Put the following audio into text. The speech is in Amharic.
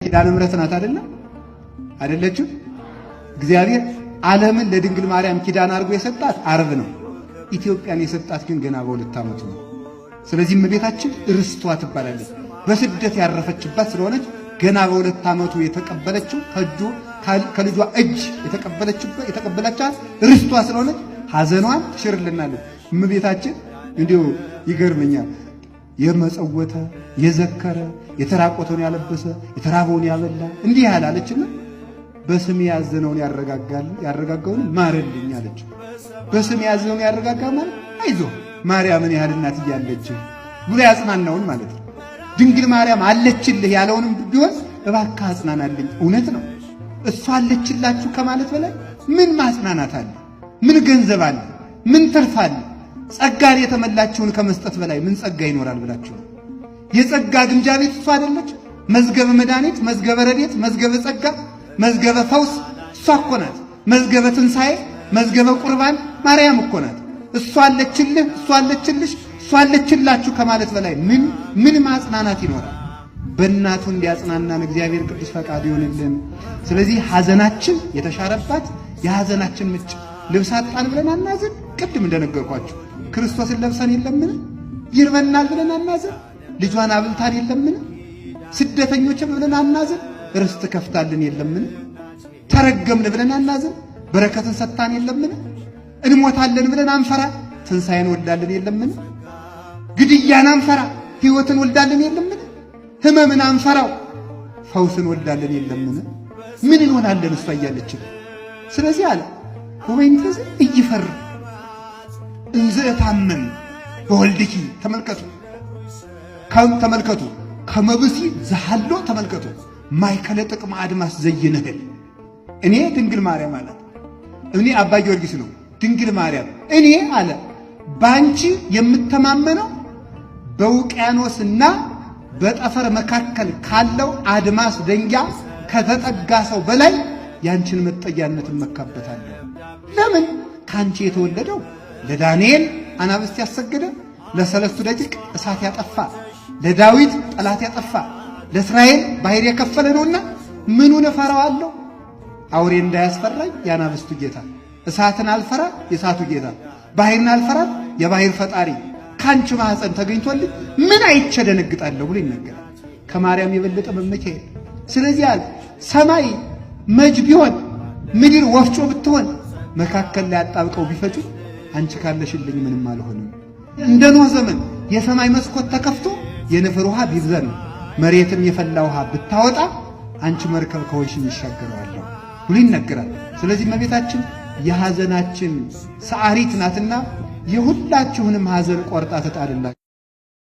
ኪዳነ ምሕረት ናት አይደለችም? እግዚአብሔር ዓለምን ለድንግል ማርያም ኪዳን አድርጎ የሰጣት ዓርብ ነው። ኢትዮጵያን የሰጣት ግን ገና በ2 ዓመቱ ነው። ስለዚህ እመቤታችን ርስቷ ትባላለች። በስደት ያረፈችባት ስለሆነች ገና በ2 ዓመቱ የተቀበለችው ከልጇ እጅ የተቀበለቻት ርስቷ ስለሆነች ሐዘኗን ትሽርልናለች። እመቤታችን እንዲሁ ይገርመኛል። የመጸወተ የዘከረ የተራቆተውን ያለበሰ የተራበውን ያበላ እንዲህ ያላለችና በስሜ ያዘነውን ያረጋጋውን ማረልኝ አለች። በስሜ ያዘነውን ያረጋጋ ማለት አይዞ ማርያምን ያህል እናት እያለች ብሎ ያጽናናውን ማለት ነው። ድንግል ማርያም አለችልህ ያለውንም ቢሆን እባክህ አጽናናልኝ። እውነት ነው። እሷ አለችላችሁ ከማለት በላይ ምን ማጽናናት አለ? ምን ገንዘብ አለ? ምን ትርፍ አለ? ጸጋን የተመላችውን ከመስጠት በላይ ምን ጸጋ ይኖራል ብላችሁ? የጸጋ ግምጃ ቤት እሷ አይደለች? መዝገበ መድኃኒት፣ መዝገበ ረድኤት፣ መዝገበ ጸጋ፣ መዝገበ ፈውስ እሷ እኮ ናት። መዝገበ ትንሣኤ፣ መዝገበ ቁርባን ማርያም እኮ ናት። እሷ አለችልህ፣ እሷ አለችልሽ፣ እሷ አለችላችሁ ከማለት በላይ ምን ማጽናናት ይኖራል? በእናቱ እንዲያጽናናን እግዚአብሔር ቅዱስ ፈቃዱ ይሆንልን። ስለዚህ ሐዘናችን የተሻረባት የሐዘናችን ምንጭ ልብስ አጣን ብለን አናዝን። ቅድም እንደነገርኳችሁ ክርስቶስን ለብሰን የለምን? ይርበናል ብለን አናዝን። ልጇን አብልታን የለምን? ስደተኞችም ብለን አናዝን። ርስት ከፍታልን የለምን? ተረገምን ብለን አናዝን። በረከትን ሰጥታን የለምን? እንሞታለን ብለን አንፈራ። ትንሣኤን ወልዳልን የለምን? ግድያን አንፈራ። ሕይወትን ወልዳልን የለምን? ሕመምን አንፈራው። ፈውስን ወልዳልን የለምን? ምን እንሆናለን እሷ እያለችን? ስለዚህ አለ ወይንተዝ እይፈር እንዘ ታመን በወልድኪ ተመልከቱ ከመብሲ ዘሃሎ ተመልከቱ ማይከለ ጥቅም አድማስ ዘይነህል እኔ ድንግል ማርያም አለ። እኔ አባ ጊዮርጊስ ነው። ድንግል ማርያም እኔ አለ ባንቺ የምተማመነው በውቅያኖስና በጠፈር መካከል ካለው አድማስ ደንጊያ ከተጠጋ ሰው በላይ ያንቺን መጠጊያነትን መካበታለሁ። ለምን? ካንቺ የተወለደው ለዳንኤል አናብስት ያሰገደ፣ ለሰለስቱ ደቂቅ እሳት ያጠፋ፣ ለዳዊት ጠላት ያጠፋ፣ ለእስራኤል ባሕር የከፈለ ነውና ምኑን እፈራዋለሁ? አውሬ እንዳያስፈራኝ የአናብስቱ ጌታ፣ እሳትን አልፈራ የእሳቱ ጌታ፣ ባሕርን አልፈራ የባሕር ፈጣሪ ካንቺ ማኅፀን ተገኝቶልኝ ምን አይቼ ደነግጣለሁ ብሎ ይነገራል። ከማርያም የበለጠ መመኪያ የለም። ስለዚህ አለ ሰማይ መጅ ቢሆን ምድር ወፍጮ ብትሆን መካከል ላይ አጣብቀው ቢፈጩ አንቺ ካለሽልኝ ምንም አልሆንም። እንደ ኖህ ዘመን የሰማይ መስኮት ተከፍቶ የንፍር ውሃ ቢብዘን መሬትም የፈላ ውሃ ብታወጣ አንቺ መርከብ ከሆንሽኝ ይሻገረዋለሁ ብሎ ይነገራል። ስለዚህ እመቤታችን የሐዘናችን ሰዓሪት ናትና የሁላችሁንም ሐዘን ቆርጣ ተጣልላችሁ።